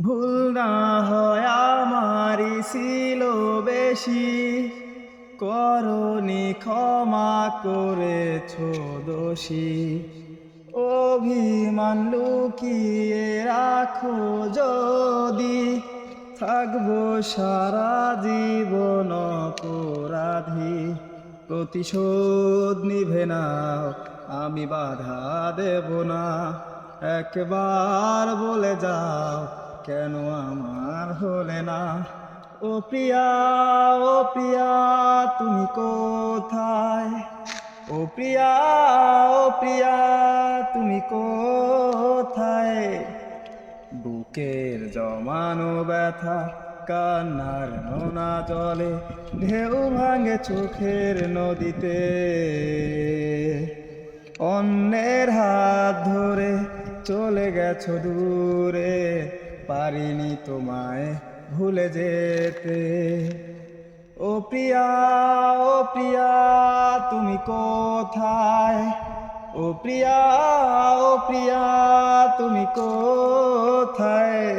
ভুল না হয় আমারই ছিল বেশি, করনি ক্ষমা করেছ দোষী। অভিমান লুকিয়ে রাখো যদি, থাকবো সারা জীবন অপরাধী। প্রতিশোধ নিভে নাও, আমি বাধা দেব না। একবার বলে যাও, কেন আমার হলে না? ও প্রিয়া, ও প্রিয়া, তুমি কোথায়? ও প্রিয়া, ও প্রিয়া, তুমি কোথায়? বুকের জমানো ব্যথা কান্নার নোনা জলে, ঢেউ ভাঙে চোখের নদীতে। অন্যের হাত ধরে চলে গেছো দূরে, পারিনি তোমায় ভুলে যেতে। ও প্রিয়া, ও প্রিয়া, তুমি কোথায়? ও প্রিয়া, ও প্রিয়া, তুমি কোথায়?